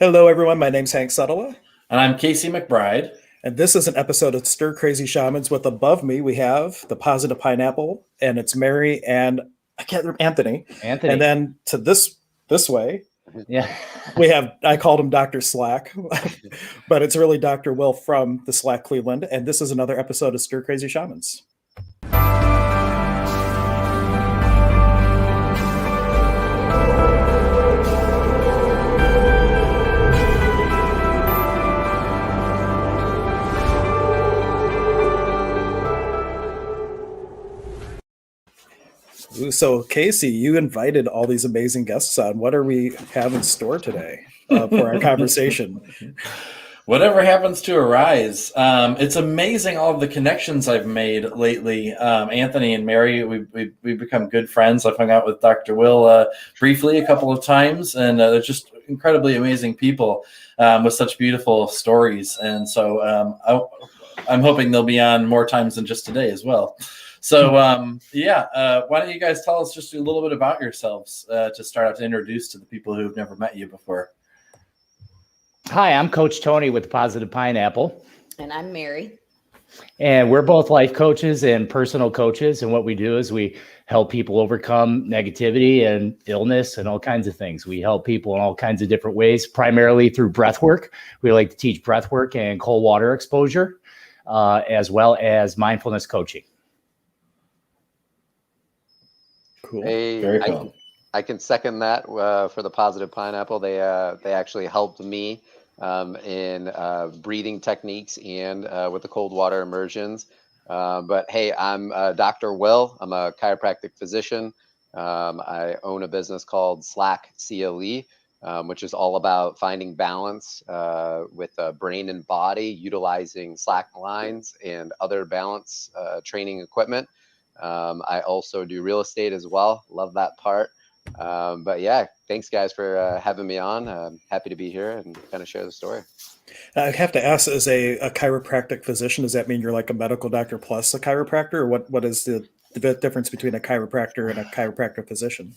Hello, everyone. My name's Hank Suttala, And I'm Casey McBride. and this is an episode of Stir Crazy Shamans. With above me, we have the Positive Pineapple, and it's Mary and I can't remember Anthony. Anthony. And then to this way, Yeah. we have I called him Dr. Slack, but it's really Dr. Will from the Slack Cleveland, and this is another episode of Stir Crazy Shamans. So, Casey, you invited all these amazing guests on. What are we have in store today for our conversation? Whatever happens to arise. It's amazing all of the connections I've made lately. Anthony and Mary, we've become good friends. I've hung out with Dr. Will briefly a couple of times, and they're just incredibly amazing people with such beautiful stories. And so I'm hoping they'll be on more times than just today as well. So, why don't you guys tell us just a little bit about yourselves to start out to introduce to the people who have never met you before? Hi, I'm Coach Tony with Positive Pineapple. And I'm Mary. And we're both life coaches and personal coaches. And what we do is we help people overcome negativity and illness and all kinds of things. We help people in all kinds of different ways, primarily through breath work. We like to teach breath work and cold water exposure, as well as mindfulness coaching. Cool. Hey, Very cool. I can second that for the Positive Pineapple. They actually helped me in breathing techniques and with the cold water immersions. But hey, I'm Dr. Will. I'm a chiropractic physician. I own a business called Slack CLE, which is all about finding balance with brain and body, utilizing Slack lines and other balance training equipment. I also do real estate as well. Love that part. But yeah, thanks guys for having me on. I'm happy to be here and kind of share the story. I have to ask, as a chiropractic physician, does that mean you're like a medical doctor plus a chiropractor? Or what is the difference between a chiropractor and a chiropractor physician?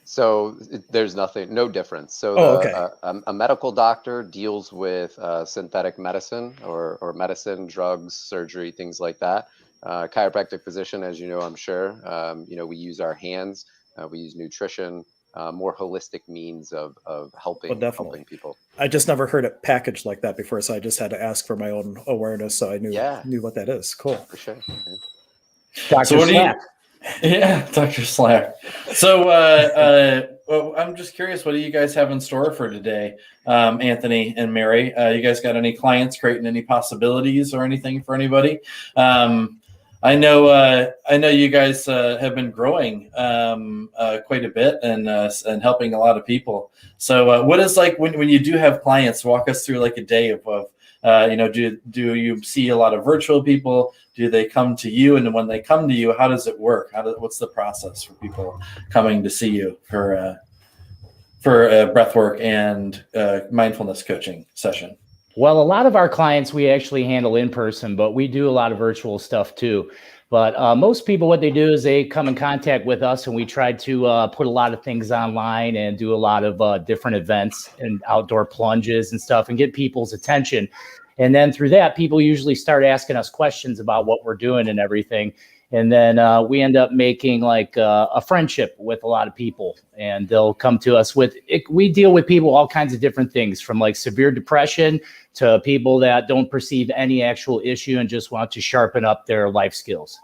So there's no difference. So a medical doctor deals with synthetic medicine or medicine, drugs, surgery, things like that. Chiropractic physician, as you know, I'm sure, we use our hands, we use nutrition, more holistic means of helping people. I just never heard it packaged like that before, so I just had to ask for my own awareness, so I knew what that is. Cool. For sure. Dr. Slack. Yeah, Dr. Slack. So well, I'm just curious, what do you guys have in store for today, Anthony and Mary? You guys got any clients creating any possibilities or anything for anybody? I know you guys have been growing quite a bit and helping a lot of people. So what is like when you do have clients? Walk us through like a day of do you see a lot of virtual people? Do they come to you? And when they come to you, how does it work? What's the process for people coming to see you for breath work and mindfulness coaching session? Well, a lot of our clients we actually handle in person, but we do a lot of virtual stuff too. But most people, what they do is they come in contact with us, and we try to put a lot of things online and do a lot of different events and outdoor plunges and stuff and get people's attention. And then through that, people usually start asking us questions about what we're doing and everything. And then we end up making like a friendship with a lot of people, and they'll come to us with it. We deal with people, all kinds of different things, from like severe depression to people that don't perceive any actual issue and just want to sharpen up their life skills.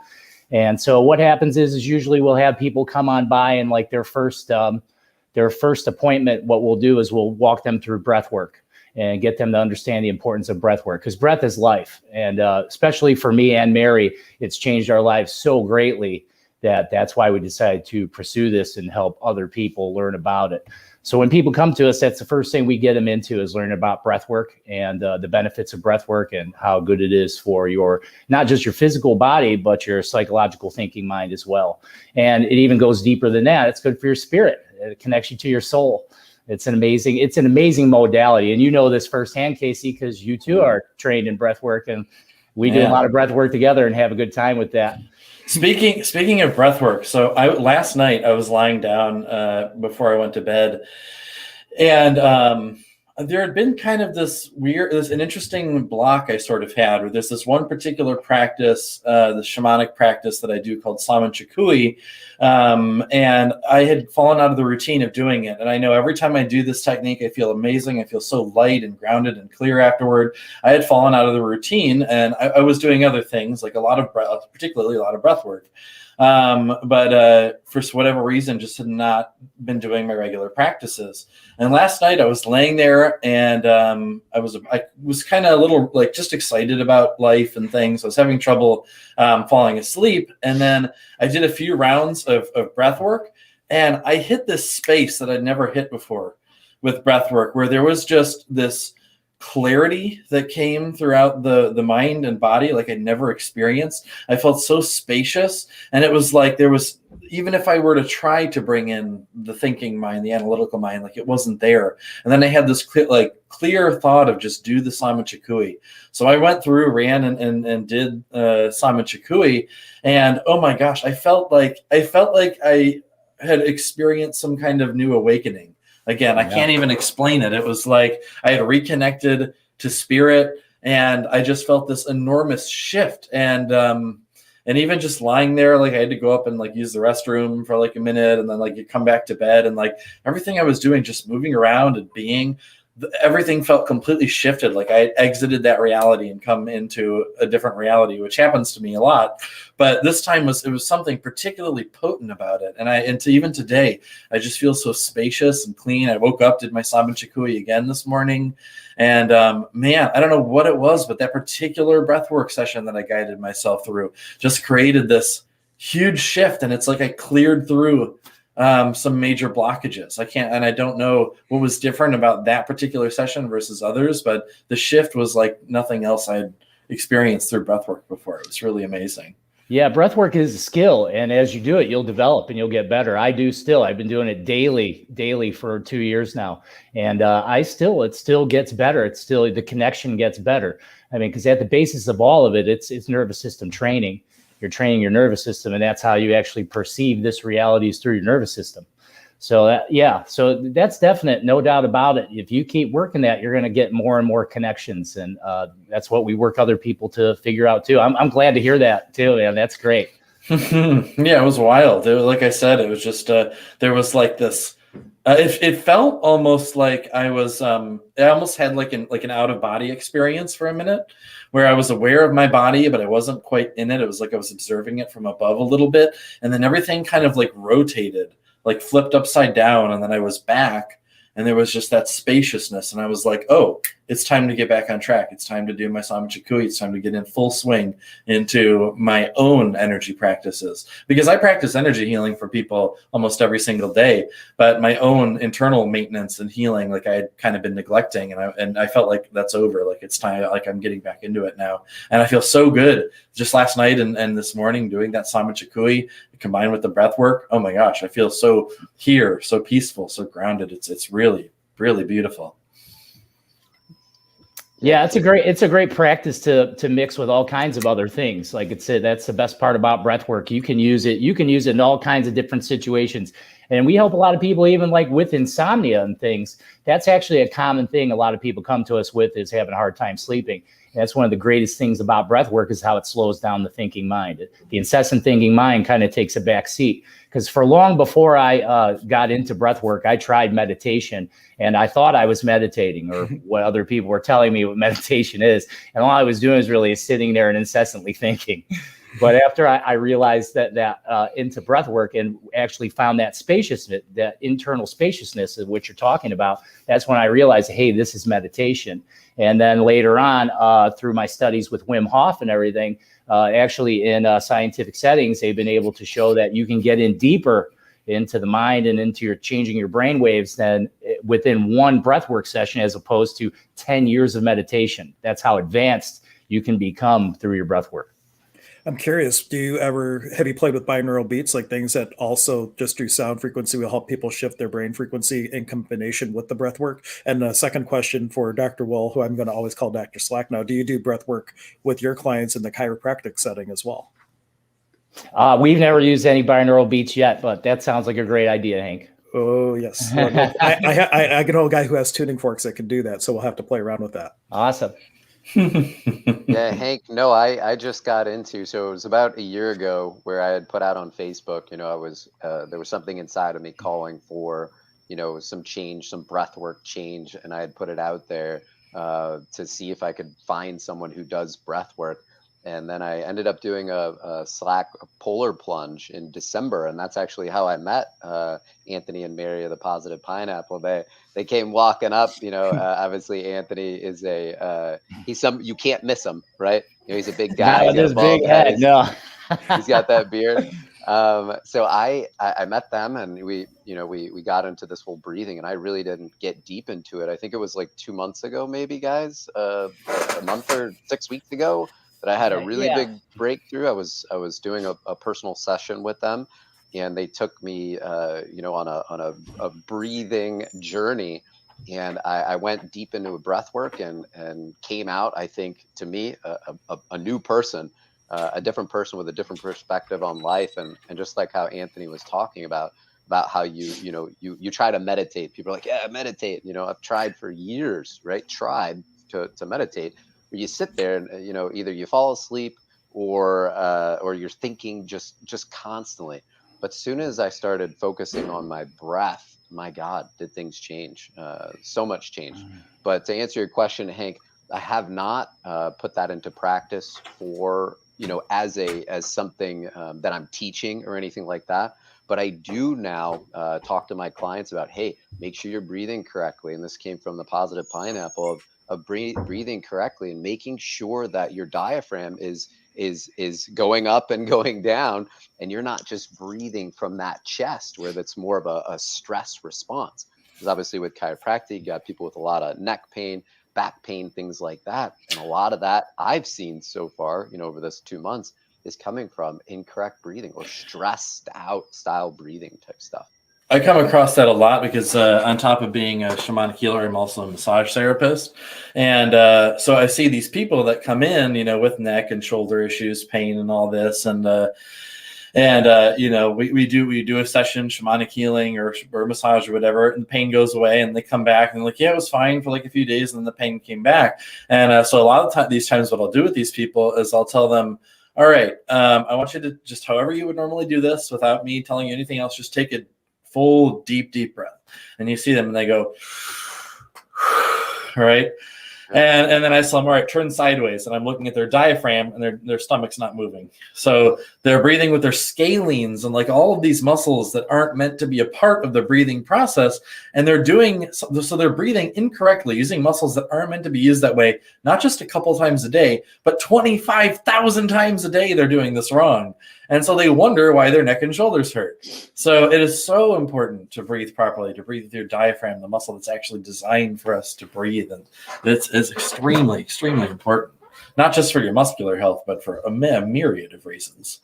And so what happens is usually we'll have people come on by, and like their first appointment, what we'll do is we'll walk them through breath work and get them to understand the importance of breath work, because breath is life. And especially for me and Mary, it's changed our lives so greatly that's why we decided to pursue this and help other people learn about it. So when people come to us, that's the first thing we get them into, is learning about breath work and the benefits of breath work and how good it is for your, not just your physical body, but your psychological thinking mind as well. And it even goes deeper than that. It's good for your spirit. It connects you to your soul. It's an amazing modality. And you know this firsthand, Casey, because you too are trained in breath work, and we do a lot of breath work together and have a good time with that. Speaking of breath work, so last night I was lying down before I went to bed, and there had been kind of an interesting block I sort of had, where there's this one particular practice, the shamanic practice that I do called Saman Chikui. And I had fallen out of the routine of doing it. And I know every time I do this technique, I feel amazing. I feel so light and grounded and clear afterward. I had fallen out of the routine, and I was doing other things, like particularly a lot of breath work. But for whatever reason, just had not been doing my regular practices. And last night I was laying there, and I was kind of a little like just excited about life and things. I was having trouble falling asleep, and then I did a few rounds of breath work, and I hit this space that I'd never hit before with breath work, where there was just this clarity that came throughout the mind and body like I'd never experienced. I felt so spacious, and it was like there was, even if I were to try to bring in the thinking mind, the analytical mind, like it wasn't there. And then I had this clear thought of just do the Saman Chikui. So I went through, ran and did Saman Chikui, and oh my gosh, I felt like I had experienced some kind of new awakening. Again, I can't even explain it. It was like I had reconnected to spirit, and I just felt this enormous shift. And even just lying there, like I had to go up and like use the restroom for like a minute, and then like you come back to bed, and like everything I was doing, just moving around and being, everything felt completely shifted. Like I exited that reality and come into a different reality, which happens to me a lot. But this time it was something particularly potent about it. And even today, I just feel so spacious and clean. I woke up, did my Saman Chikui again this morning. And man, I don't know what it was, but that particular breathwork session that I guided myself through just created this huge shift. And it's like I cleared through some major blockages. I don't know what was different about that particular session versus others, but the shift was like nothing else I had experienced through breathwork before. It was really amazing. Yeah, breathwork is a skill, and as you do it, you'll develop and you'll get better. I've been doing it daily for 2 years now, and it still gets better. The connection gets better. I mean, because at the basis of all of it, it's nervous system training. You're training your nervous system, and that's how you actually perceive this reality, is through your nervous system. So so that's definite, no doubt about it. If you keep working that, you're going to get more and more connections, and that's what we work other people to figure out too. I'm glad to hear that too, man. That's great. Yeah, it was wild. It was, like I said, it was just there was like this. It felt almost like I almost had like an out of body experience for a minute, where I was aware of my body, but I wasn't quite in it. It was like I was observing it from above a little bit, and then everything kind of like rotated, like flipped upside down, and then I was back, and there was just that spaciousness, and I was like, oh, it's time to get back on track. It's time to do my Saman Chikui. It's time to get in full swing into my own energy practices, because I practice energy healing for people almost every single day, but my own internal maintenance and healing, like I had kind of been neglecting, and I felt like that's over. Like it's time, like I'm getting back into it now, and I feel so good. Just last night and this morning doing that Saman Chikui combined with the breath work. Oh my gosh, I feel so here, so peaceful, so grounded. It's really, really beautiful. Yeah, it's a great practice to mix with all kinds of other things. Like it said, that's the best part about breath work. You can use it in all kinds of different situations. And we help a lot of people, even like with insomnia and things. That's actually a common thing a lot of people come to us with, is having a hard time sleeping. And that's one of the greatest things about breath work, is how it slows down the thinking mind. The incessant thinking mind kind of takes a back seat, because for long before I got into breath work, I tried meditation, and I thought I was meditating, or what other people were telling me what meditation is. And all I was doing is really sitting there and incessantly thinking. But after I realized that into breath work, and actually found that spaciousness, that internal spaciousness of which you're talking about, that's when I realized, hey, this is meditation. And then later on, through my studies with Wim Hof and everything, actually in scientific settings, they've been able to show that you can get in deeper into the mind and into changing your brain waves than within one breathwork session, as opposed to 10 years of meditation. That's how advanced you can become through your breathwork. I'm curious, have you played with binaural beats, like things that also just do sound frequency will help people shift their brain frequency in combination with the breath work? And the second question for Dr. Will, who I'm going to always call Dr. Slack now, do you do breath work with your clients in the chiropractic setting as well? We've never used any binaural beats yet, but that sounds like a great idea, Hank. Oh yes. Well, no, I know a guy who has tuning forks that can do that, so we'll have to play around with that. Awesome. Yeah, Hank, no, I just got into, so it was about a year ago where I had put out on Facebook, I was, there was something inside of me calling for, some change, some breath work change. And I had put it out there to see if I could find someone who does breath work. And then I ended up doing a Slack polar plunge in December. And that's actually how I met Anthony and Mary of the Positive Pineapple. They came walking up, obviously Anthony is you can't miss him, right? He's a big guy. Not with this big head, no. He's got that beard. So I met them, and we got into this whole breathing, and I really didn't get deep into it. I think it was like 2 months ago, maybe, guys, a month or 6 weeks ago, that I had a really big breakthrough. I was doing a personal session with them, and they took me, on a breathing journey. And I went deep into a breath work and came out, I think, to me, a new person, a different person with a different perspective on life. And just like how Anthony was talking about how you try to meditate. People are like, yeah, meditate. I've tried for years, right? Tried to meditate. Where you sit there and, either you fall asleep or you're thinking just constantly. But soon as I started focusing on my breath, my God, did things change? So much change. But to answer your question, Hank, I have not put that into practice for, as something that I'm teaching or anything like that. But I do now talk to my clients about, hey, make sure you're breathing correctly. And this came from the Positive Pineapple of breathing correctly and making sure that your diaphragm is going up and going down, and you're not just breathing from that chest where that's more of a stress response. Because obviously with chiropractic, you got people with a lot of neck pain, back pain, things like that. And a lot of that I've seen so far, over this 2 months, is coming from incorrect breathing or stressed out style breathing type stuff. I come across that a lot because on top of being a shamanic healer, I'm also a massage therapist. And so I see these people that come in, with neck and shoulder issues, pain and all this. And we do a session, shamanic healing or massage or whatever, and the pain goes away and they come back and like, yeah, it was fine for like a few days. And then the pain came back. And so a lot of these times what I'll do with these people is I'll tell them, all right, I want you to just, however you would normally do this without me telling you anything else, just take it full, deep breath. And you see them and they go, right? And then I tell them, all right, turn sideways. And I'm looking at their diaphragm and their stomach's not moving. So they're breathing with their scalenes and like all of these muscles that aren't meant to be a part of the breathing process. And they're doing, so they're breathing incorrectly, using muscles that aren't meant to be used that way, not just a couple times a day, but 25,000 times a day they're doing this wrong. And so they wonder why their neck and shoulders hurt. So it is so important to breathe properly, to breathe with your diaphragm, the muscle that's actually designed for us to breathe. And it's extremely, extremely important, not just for your muscular health, but for a myriad of reasons.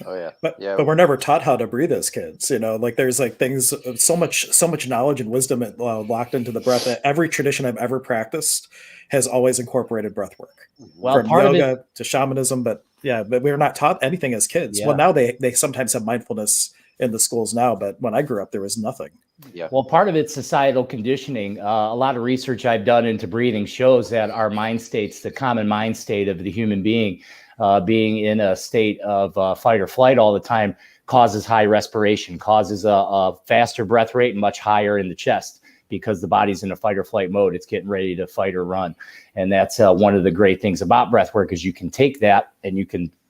Oh yeah. But we're never taught how to breathe as kids, like there's like things, so much knowledge and wisdom locked into the breath that every tradition I've ever practiced has always incorporated breath work. Well, from part yoga of it to shamanism, but we're not taught anything as kids. Yeah. Well, now they sometimes have mindfulness in the schools now, but when I grew up, there was nothing. Yeah. Well, part of it's societal conditioning. A lot of research I've done into breathing shows that our mind states, the common mind state of the human being, being in a state of fight or flight all the time, causes high respiration, causes a faster breath rate, and much higher in the chest, because the body's in a fight or flight mode. It's getting ready to fight or run. And that's one of the great things about breath work is you can take that and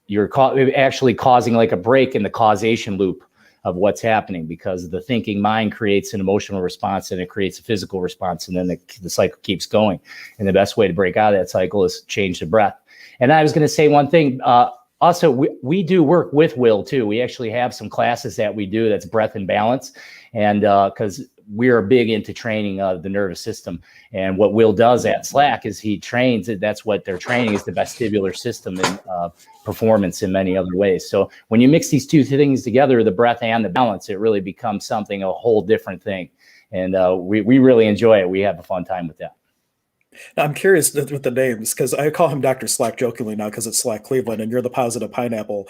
you're actually causing like a break in the causation loop of what's happening, because the thinking mind creates an emotional response and it creates a physical response. And then the cycle keeps going. And the best way to break out of that cycle is change the breath. And I was going to say one thing. Also, we do work with Will too. We actually have some classes that we do that's breath and balance. And because we're big into training the nervous system. And what Will does at Slack is he trains it. That's what they're training, is the vestibular system and performance in many other ways. So when you mix these two things together, the breath and the balance, it really becomes something, a whole different thing. And we really enjoy it. We have a fun time with that. Now, I'm curious with the names, because I call him Dr. Slack jokingly now because it's Slack Cleveland and you're the Positive Pineapple.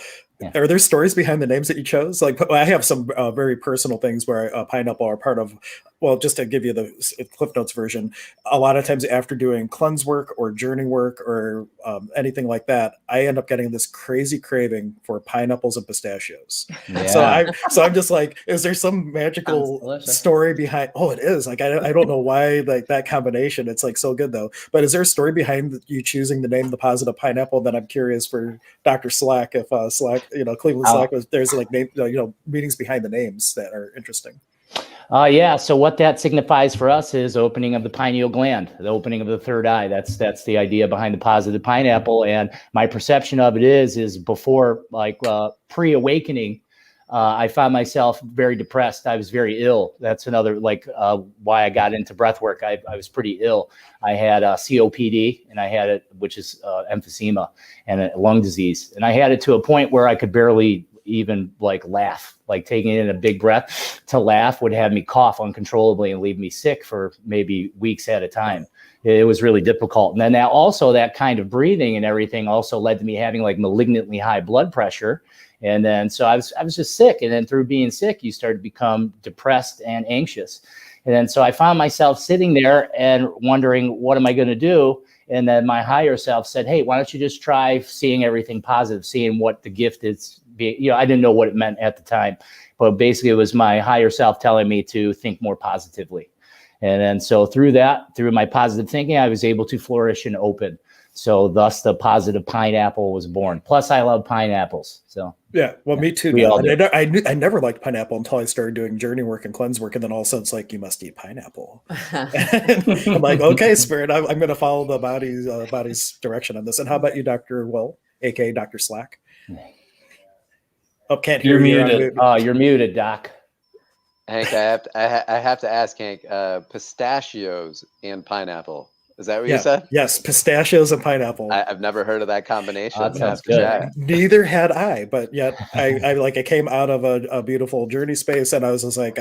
Are there stories behind the names that you chose? Like, I have some very personal things where pineapple are part of. Well, just to give you the Cliff Notes version, a lot of times after doing cleanse work or journey work or anything like that, I end up getting this crazy craving for pineapples and pistachios. Yeah. So I'm just like, is there some magical story behind? Oh, it is. Like, I don't know why, like, that combination. It's like so good though. But is there a story behind you choosing the name the positive pineapple? That I'm curious for Dr. Slack, if Slack, Cleveland Slack was, there's like name, meanings behind the names that are interesting. Yeah. So what that signifies for us is opening of the pineal gland, the opening of the third eye. That's the idea behind the positive pineapple. And my perception of it is before, like, pre-awakening, I found myself very depressed. I was very ill. That's another, like, why I got into breath work. I was pretty ill. I had COPD, and I had it, which is emphysema and a lung disease. And I had it to a point where I could barely even like laugh. Like, taking in a big breath to laugh would have me cough uncontrollably and leave me sick for maybe weeks at a time. It was really difficult. And then that kind of breathing and everything also led to me having like malignantly high blood pressure. And then, so I was just sick. And then through being sick, you start to become depressed and anxious. And then, so I found myself sitting there and wondering, what am I going to do? And then my higher self said, hey, why don't you just try seeing everything positive, seeing what the gift is. I didn't know what it meant at the time, but basically it was my higher self telling me to think more positively. And then, so through my positive thinking, I was able to flourish and open. So thus the positive pineapple was born. Plus I love pineapples. So yeah, well, me too. I never liked pineapple until I started doing journey work and cleanse work. And then all of a sudden it's like, you must eat pineapple. I'm like, okay, spirit, I'm going to follow the body's direction on this. And how about you, Dr. Will, aka Dr. Slack? Oh, can't hear you. Muted. You're muted, Doc. Hank, I have to ask, Hank, pistachios and pineapple. Is that what you said? Yes, pistachios and pineapple. I've never heard of that combination. That sounds good. Neither had I, but yet I came out of a beautiful journey space, and I was just like,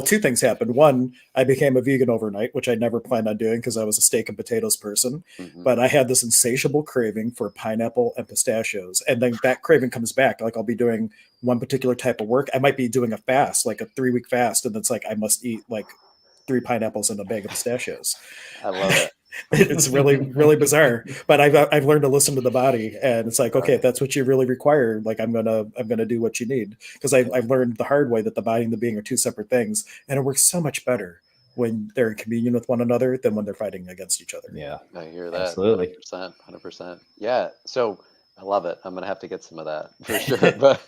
two things happened. One, I became a vegan overnight, which I never planned on doing because I was a steak and potatoes person. Mm-hmm. But I had this insatiable craving for pineapple and pistachios, and then that craving comes back. Like, I'll be doing one particular type of work. I might be doing a fast, like a 3-week fast, and it's like I must eat like 3 pineapples and a bag of pistachios. I love it. It's really, really bizarre, but I've learned to listen to the body, and it's like, okay, if that's what you really require, like I'm gonna do what you need, because I've learned the hard way that the body and the being are two separate things, and it works so much better when they're in communion with one another than when they're fighting against each other. Yeah, I hear that. Absolutely, 100%. Yeah, so I love it. I'm gonna have to get some of that for sure.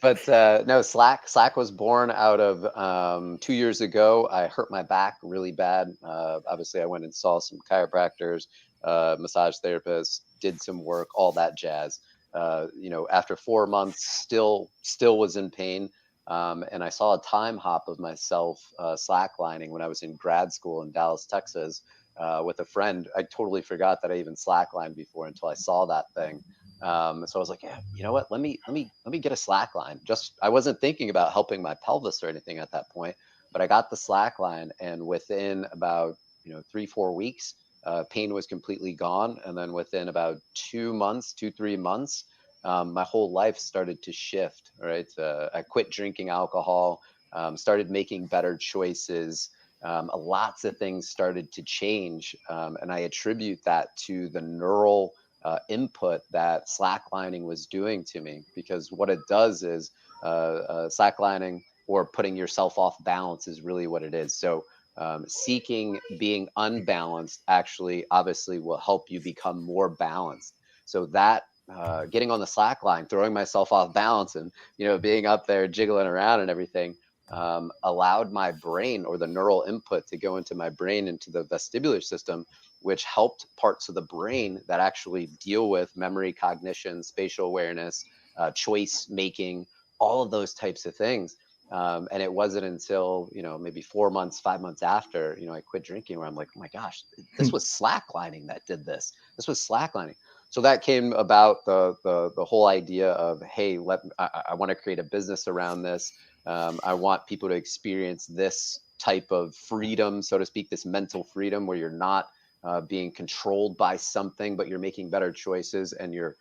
but no, Slack was born out of 2 years ago. I hurt my back really bad. Obviously, I went and saw some chiropractors, massage therapists, did some work, all that jazz. After 4 months, still was in pain. And I saw a time hop of myself slacklining when I was in grad school in Dallas, Texas, with a friend. I totally forgot that I even slacklined before until I saw that thing. So I was like, yeah, you know what? Let me get a slack line. I wasn't thinking about helping my pelvis or anything at that point, but I got the slack line, and within about 3-4 weeks, pain was completely gone. And then within about 2-3 months, my whole life started to shift. Right, I quit drinking alcohol, started making better choices. Lots of things started to change, and I attribute that to the neural input that slacklining was doing to me, because what it does is slacklining, or putting yourself off balance, is really what it is. So seeking being unbalanced actually obviously will help you become more balanced. So that getting on the slack line, throwing myself off balance, and being up there jiggling around and everything, allowed my brain, or the neural input, to go into my brain, into the vestibular system, which helped parts of the brain that actually deal with memory, cognition, spatial awareness, choice making, all of those types of things. And it wasn't until, maybe 4 months, 5 months after, I quit drinking, where I'm like, oh my gosh, this was slacklining that did this. This was slacklining. So that came about the whole idea of, hey, I want to create a business around this. I want people to experience this type of freedom, so to speak, this mental freedom, where you're not being controlled by something, but you're making better choices and you're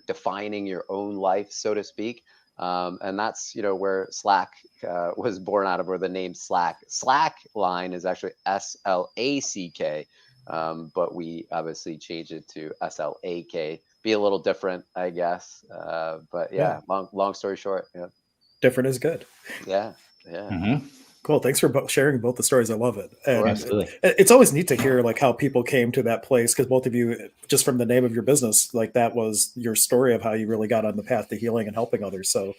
defining your own life, so to speak. And that's, where Slack was born out of, or the name Slack. Slack line is actually SLACK, but we obviously changed it to SLAK. Be a little different, I guess. But yeah, long story short, yeah. Different is good. Yeah. Mm-hmm. Cool. Thanks for sharing both the stories. I love it. And Absolutely. it's always neat to hear like how people came to that place, because both of you, just from the name of your business, like that was your story of how you really got on the path to healing and helping others. So,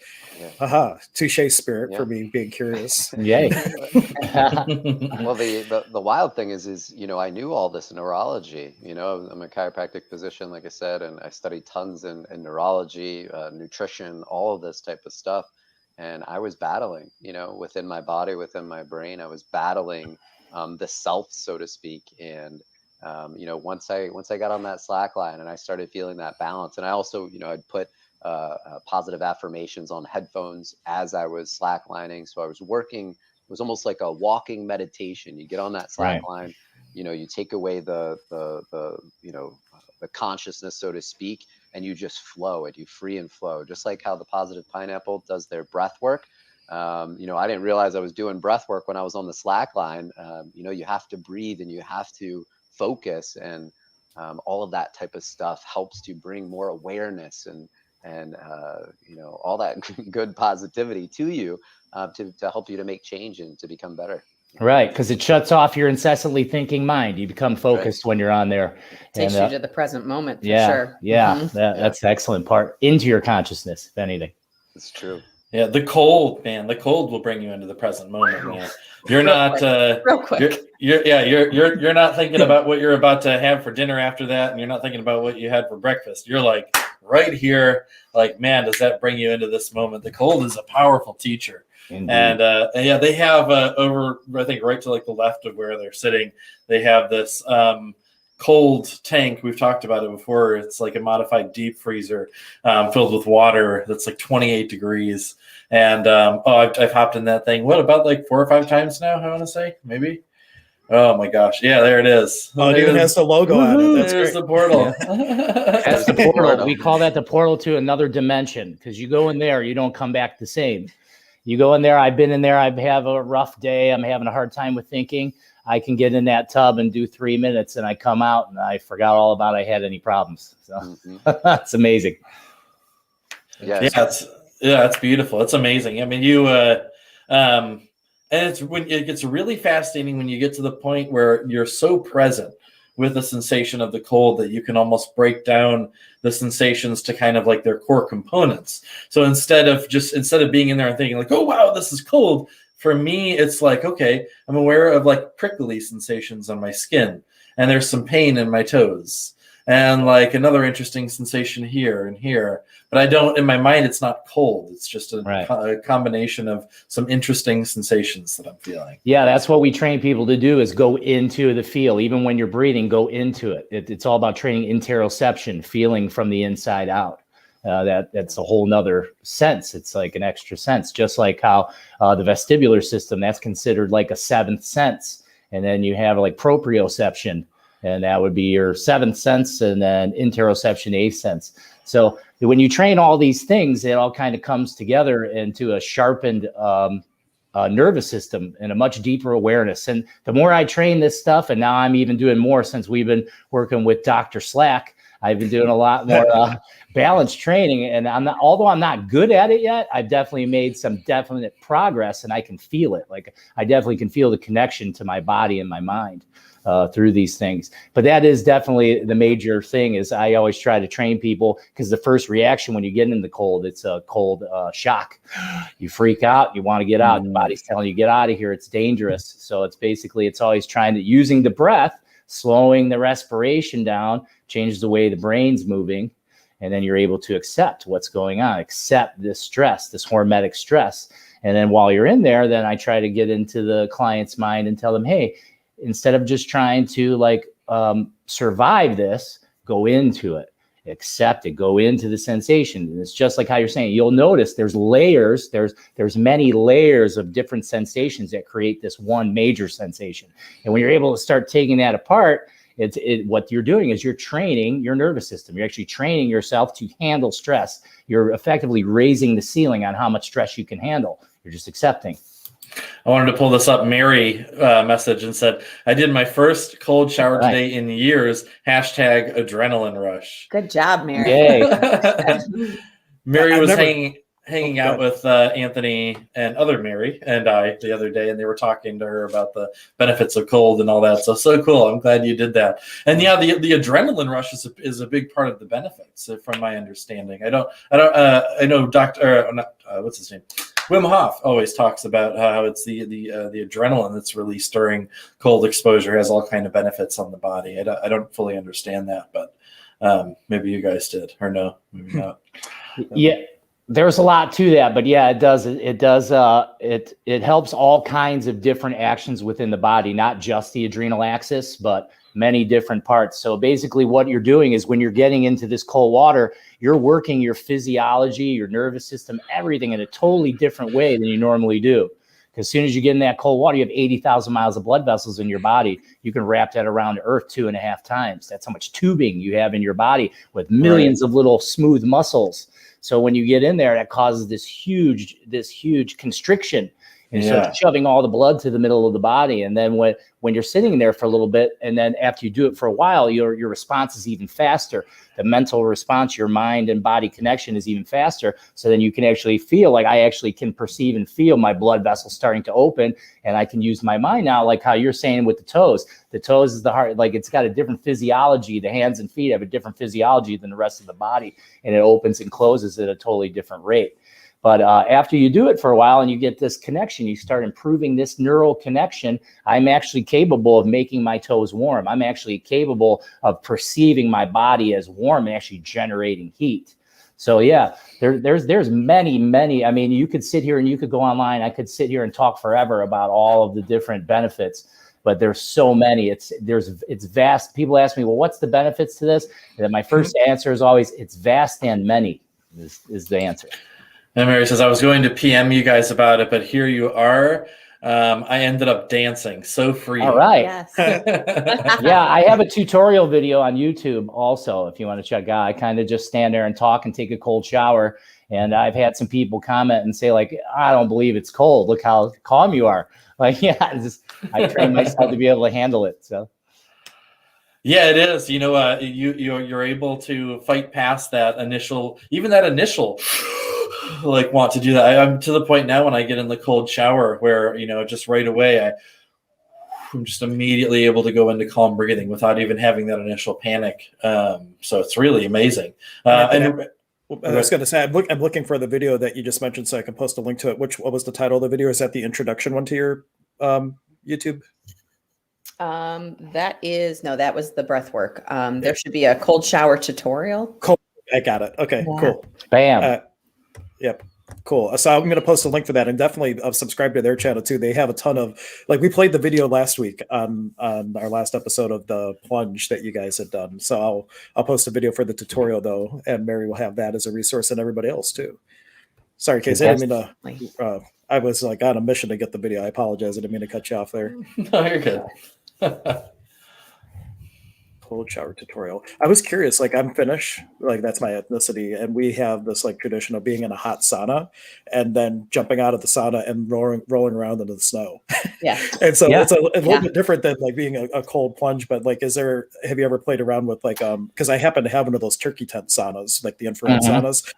touche spirit for me being curious. Yay. Well, the wild thing is, I knew all this neurology. I'm a chiropractic physician, like I said, and I studied tons in neurology, nutrition, all of this type of stuff. And I was battling, within my body, within my brain. I was battling the self, so to speak. And once I got on that Slack line and I started feeling that balance, and I also, I'd put positive affirmations on headphones as I was slacklining. So I was working. It was almost like a walking meditation. You get on that Slack line, you take away the consciousness, so to speak, and you just flow and you free and flow, just like how the Positive Pineapple does their breath work. I didn't realize I was doing breath work when I was on the Slack line. You have to breathe and you have to focus, and all of that type of stuff helps to bring more awareness and all that good positivity to you, to help you to make change and to become better. Right, because it shuts off your incessantly thinking mind. You become focused when you're on there. Takes you to the present moment, for sure. Yeah, that's the excellent part. Into your consciousness, if anything. It's true. Yeah, the cold will bring you into the present moment, man. You're not real quick. You're not thinking about what you're about to have for dinner after that, and you're not thinking about what you had for breakfast. You're like right here, like, man, does that bring you into this moment? The cold is a powerful teacher. Indeed. And they have over, I think, right to like the left of where they're sitting, they have this cold tank. We've talked about it before. It's like a modified deep freezer filled with water that's like 28 degrees. And I've hopped in that thing. What, about like 4 or 5 times now, I want to say, maybe? Oh my gosh. Yeah, there it is. Oh, it even has the logo on it. That's There's great. the portal. That's the portal. We call that the portal to another dimension, because you go in there, you don't come back the same. You go in there, I've been in there, I have a rough day, I'm having a hard time with thinking. I can get in that tub and do 3 minutes, and I come out and I forgot all about I had any problems. So it's amazing. It's beautiful. It's amazing. I mean, and it gets really fascinating when you get to the point where you're so present with the sensation of the cold that you can almost break down the sensations to kind of like their core components. So instead of being in there and thinking like, oh, wow, this is cold. For me, it's like, okay, I'm aware of like prickly sensations on my skin, and there's some pain in my toes, and like another interesting sensation here and here. But I don't, in my mind, it's not cold. It's just a combination of some interesting sensations that I'm feeling. Yeah, that's what we train people to do, is go into the feel. Even when you're breathing, go into it. It's all about training interoception, feeling from the inside out. That's a whole nother sense. It's like an extra sense, just like how the vestibular system, that's considered like a 7th sense. And then you have like proprioception, and that would be your 7th sense, and then interoception, 8th sense. So when you train all these things, it all kind of comes together into a sharpened nervous system and a much deeper awareness. And the more I train this stuff, and now I'm even doing more since we've been working with Dr. Slack, I've been doing a lot more balanced training, and although I'm not good at it yet, I've definitely made some definite progress, and I can feel it. Like I definitely can feel the connection to my body and my mind through these things. But that is definitely the major thing. Is I always try to train people, because the first reaction when you get in the cold, it's a cold shock. You freak out. You want to get out. Your body's telling you, get out of here. It's dangerous. So it's always trying to, using the breath, slowing the respiration down, changes the way the brain's moving, and then you're able to accept what's going on, accept this stress, this hormetic stress. And then while you're in there, then I try to get into the client's mind and tell them, hey, instead of just trying to survive this, go into it, accept it, go into the sensation. And it's just like how you're saying, you'll notice there's layers, there's many layers of different sensations that create this one major sensation. And when you're able to start taking that apart What you're doing is you're training your nervous system. You're actually training yourself to handle stress. You're effectively raising the ceiling on how much stress you can handle. You're just accepting. I wanted to pull this up. Mary message and said, I did my first cold shower today in years. Hashtag adrenaline rush. Good job, Mary. Yay. Mary was hanging out with Anthony and other Mary and I the other day, and they were talking to her about the benefits of cold and all that. So cool. I'm glad you did that. And yeah, the adrenaline rush is a big part of the benefits, from my understanding. I know what's his name? Wim Hof always talks about how it's the adrenaline that's released during cold exposure has all kind of benefits on the body. I don't fully understand that, but maybe you guys did, or no, maybe not. Yeah, there's a lot to that, but yeah, it does. It helps all kinds of different actions within the body, not just the adrenal axis, but many different parts. So basically what you're doing is when you're getting into this cold water, you're working your physiology, your nervous system, everything in a totally different way than you normally do. Because as soon as you get in that cold water, you have 80,000 miles of blood vessels in your body. You can wrap that around Earth 2.5 times. That's how much tubing you have in your body with millions of little smooth muscles. So when you get in there, that causes this huge constriction. And so it's shoving all the blood to the middle of the body. And then when you're sitting there for a little bit, and then after you do it for a while, your response is even faster. The mental response, your mind and body connection is even faster. So then you can actually feel like I actually can perceive and feel my blood vessels starting to open. And I can use my mind now, like how you're saying with the toes. The toes is the heart, like it's got a different physiology. The hands and feet have a different physiology than the rest of the body. And it opens and closes at a totally different rate. But after you do it for a while and you get this connection, you start improving this neural connection. I'm actually capable of making my toes warm. I'm actually capable of perceiving my body as warm and actually generating heat. So yeah, there's many. I mean, you could sit here and you could go online. I could sit here and talk forever about all of the different benefits, but there's so many. It's vast. People ask me, well, what's the benefits to this? And my first answer is always, it's vast and many is the answer. And Mary says, I was going to PM you guys about it, but here you are. I ended up dancing. So free. All right. Yes. Yeah, I have a tutorial video on YouTube also, if you want to check out. I kind of just stand there and talk and take a cold shower. And I've had some people comment and say, like, I don't believe it's cold. Look how calm you are. Like, yeah, I train myself to be able to handle it. So. Yeah, it is. You know, you're able to fight past that initial like want to do that. I'm to the point now when I get in the cold shower where, you know, just right away I'm just immediately able to go into calm breathing without even having that initial panic. So it's really amazing. I was going to say, I'm looking for the video that you just mentioned so I can post a link to it. What was the title of the video? Is that the introduction one to your YouTube? That was the breath work. There should be a cold shower tutorial. Cool. I got it. Okay, cool. Bam. Yep. Cool. So I'm going to post a link for that, and definitely subscribe to their channel too. They have a ton of, like, we played the video last week on our last episode of the plunge that you guys had done. So I'll post a video for the tutorial though, and Mary will have that as a resource, and everybody else too. Sorry, Casey, I didn't mean to. I was like on a mission to get the video. I apologize. I didn't mean to cut you off there. No, you're good. Cold shower tutorial. I was curious, like I'm Finnish, like that's my ethnicity, and we have this like tradition of being in a hot sauna and then jumping out of the sauna and rolling around into the snow. Yeah. And so it's a little bit different than like being a cold plunge, but like have you ever played around with like because I happen to have one of those turkey tent saunas, like the infrared saunas.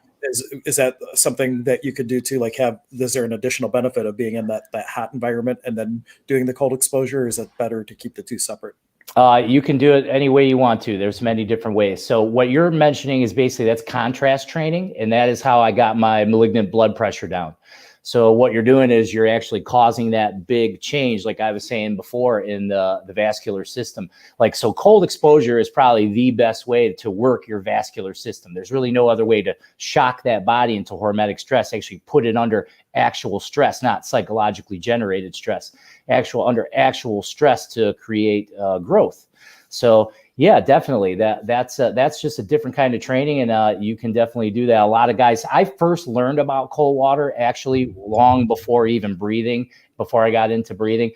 Is that something that you could do to like is there an additional benefit of being in that hot environment and then doing the cold exposure, or is it better to keep the two separate? You can do it any way you want to. There's many different ways. So what you're mentioning is basically that's contrast training. And that is how I got my malignant blood pressure down. So what you're doing is you're actually causing that big change, like I was saying before, in the vascular system. Like, so cold exposure is probably the best way to work your vascular system. There's really no other way to shock that body into hormetic stress, actually put it under actual stress, not psychologically generated stress, under actual stress to create growth. So yeah, definitely. That's just a different kind of training, and you can definitely do that. A lot of guys. I first learned about cold water actually long before even breathing. Before I got into breathing,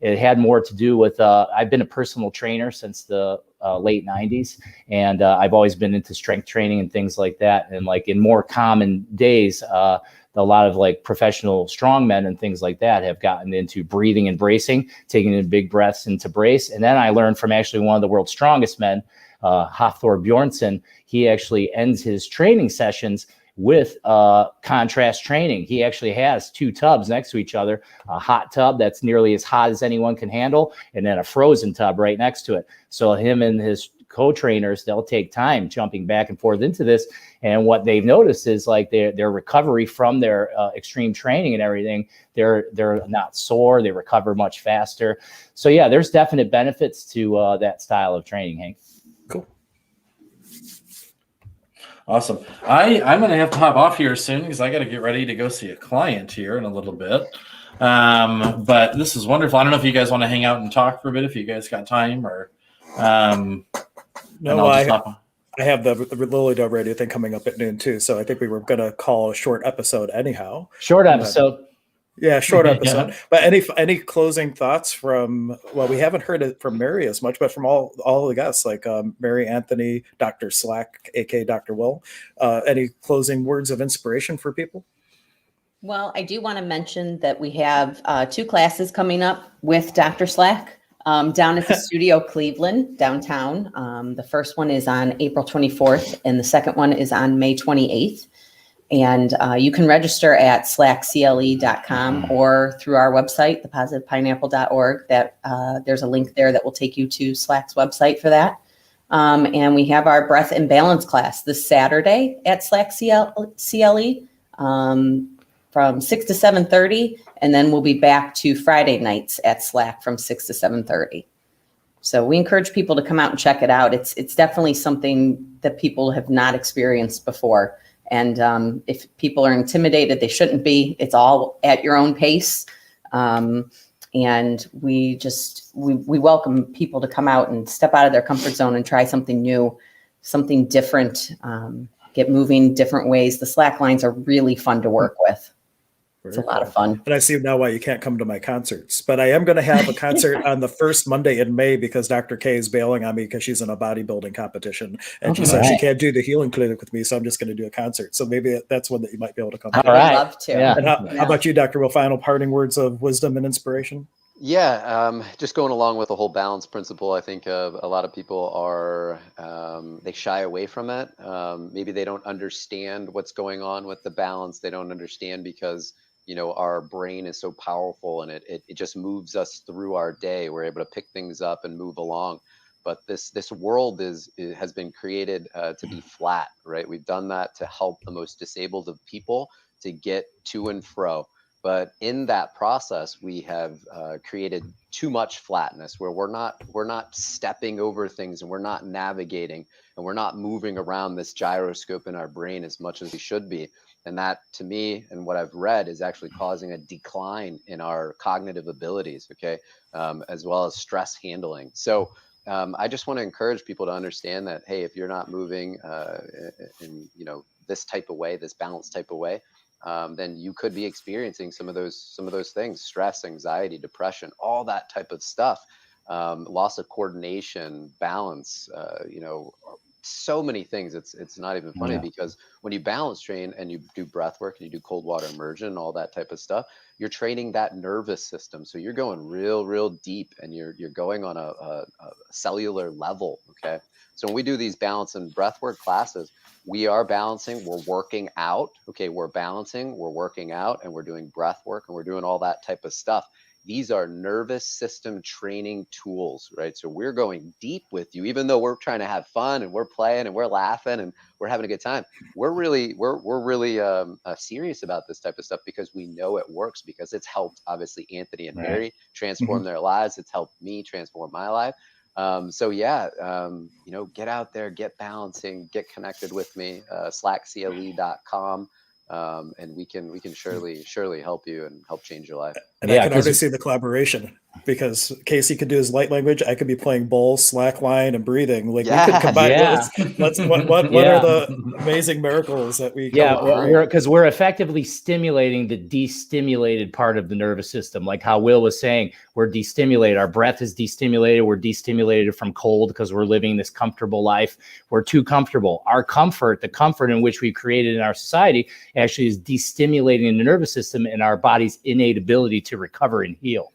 it had more to do with, I've been a personal trainer since the late 90s. And I've always been into strength training and things like that. And like in more common days, a lot of like professional strongmen and things like that have gotten into breathing and bracing, taking in big breaths into brace. And then I learned from actually one of the world's strongest men, Hafthor Bjornsson. He actually ends his training sessions with contrast training. He actually has 2 tubs next to each other, a hot tub that's nearly as hot as anyone can handle, and then a frozen tub right next to it. So him and his co-trainers, they'll take time jumping back and forth into this. And what they've noticed is like their recovery from their extreme training and everything, they're not sore, they recover much faster. So yeah, there's definite benefits to that style of training, Hank. Cool. Awesome. I'm going to have to hop off here soon because I got to get ready to go see a client here in a little bit. But this is wonderful. I don't know if you guys want to hang out and talk for a bit, if you guys got time, or No, I have the Lily Dove radio thing coming up at noon too. So I think we were going to call a short episode anyhow. Short episode. Yeah, short episode. Yeah. But any closing thoughts from, well, we haven't heard it from Mary as much, but from all the guests, like Mary, Anthony, Dr. Slack, aka Dr. Will. Any closing words of inspiration for people? Well, I do want to mention that we have 2 classes coming up with Dr. Slack down at the Studio Cleveland downtown. The first one is on April 24th, and the second one is on May 28th. And you can register at slackcle.com or through our website, thepositivepineapple.org. That there's a link there that will take you to Slack's website for that. And we have our breath and balance class this Saturday at Slack CLE from 6 to 7:30, and then we'll be back to Friday nights at Slack from 6 to 7:30. So we encourage people to come out and check it out. It's definitely something that people have not experienced before. And if people are intimidated, they shouldn't be. It's all at your own pace. And we welcome people to come out and step out of their comfort zone and try something new, something different, get moving different ways. The Slack lines are really fun to work with. It's a lot of fun. And I see now why you can't come to my concerts. But I am going to have a concert on the first Monday in May because Dr. K is bailing on me because she's in a bodybuilding competition. And she said she can't do the healing clinic with me, so I'm just going to do a concert. So maybe that's one that you might be able to come to. All right. I'd love to. Yeah. And how about you, Dr. Will? Final parting words of wisdom and inspiration? Yeah, just going along with the whole balance principle, I think a lot of people are, they shy away from it. Maybe they don't understand what's going on with the balance. They don't understand because our brain is so powerful and it just moves us through our day. We're able to pick things up and move along. But this world has been created to be flat, right? We've done that to help the most disabled of people to get to and fro. But in that process, we have created too much flatness where we're not stepping over things, and we're not navigating, and we're not moving around this gyroscope in our brain as much as we should be. And that, to me, and what I've read, is actually causing a decline in our cognitive abilities, okay, as well as stress handling. So I just want to encourage people to understand that, hey, if you're not moving in this type of way, this balanced type of way, then you could be experiencing some of those things: stress, anxiety, depression, all that type of stuff, loss of coordination, balance, so many things. It's not even funny because when you balance train and you do breath work and you do cold water immersion, all that type of stuff, you're training that nervous system. So you're going real deep, and you're going on a cellular level. Okay. So when we do these balance and breath work classes, we are balancing, we're working out. Okay. We're balancing, we're working out, and we're doing breath work, and we're doing all that type of stuff. These are nervous system training tools, right? So we're going deep with you, even though we're trying to have fun and we're playing and we're laughing and we're having a good time. We're really serious about this type of stuff because we know it works, because it's helped obviously Anthony and Mary transform their lives. It's helped me transform my life. Get out there, get balancing, get connected with me, slackcle.com. And we can surely help you and help change your life. And I can already see the collaboration. because Casey could do his light language. I could be playing bowl, slack line, and breathing. Like we Yes. could combine. Yeah. What Yeah. are the amazing miracles that we? Yeah, come up with? we're effectively stimulating the destimulated part of the nervous system, like how Will was saying. We're destimulated. Our breath is destimulated. We're destimulated from cold because we're living this comfortable life. We're too comfortable. Our comfort, the comfort in which we created in our society, actually is destimulating the nervous system and our body's innate ability to recover and heal.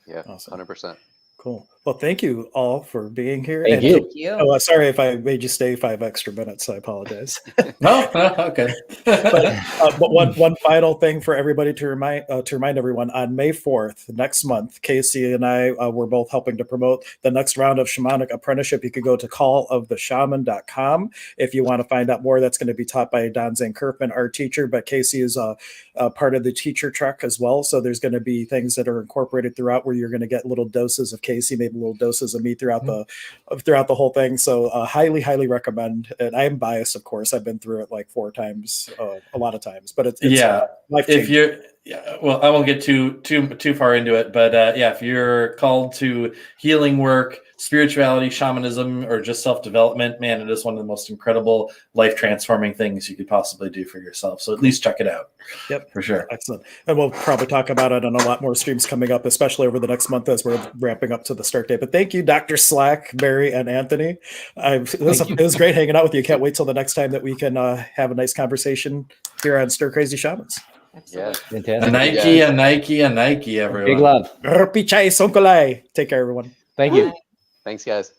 Yeah, Awesome. 100%. Cool. Well, thank you all for being here. Thank you. Thank you. Oh, sorry if I made you stay 5 extra minutes. I apologize. No, okay. But one final thing for everybody to remind everyone, on May 4th next month, Casey and I were both helping to promote the next round of shamanic apprenticeship. You could go to calloftheshaman.com if you want to find out more. That's going to be taught by Don Zane Kerfman, our teacher, but Casey is a part of the teacher track as well. So there's going to be things that are incorporated throughout where you're going to get little doses of Casey, maybe little doses of me throughout the whole thing. So highly recommend. And I'm biased, of course. I've been through it like 4 times, a lot of times, but it's life-changing. If you're, well, I won't get too far into it, but if you're called to healing work, spirituality, shamanism, or just self-development, man, it is one of the most incredible life-transforming things you could possibly do for yourself. So at least check it out. Yep, for sure. Excellent. And we'll probably talk about it on a lot more streams coming up, especially over the next month as we're ramping up to the start date. But thank you, Dr. Slack, Mary, and Anthony. It was great hanging out with you. Can't wait till the next time that we can have a nice conversation here on Stir Crazy Shamans. Yeah. Fantastic. A Nike, everyone. Big love. Pichai Sonkolai. Take care, everyone. Thank you. Thanks, guys.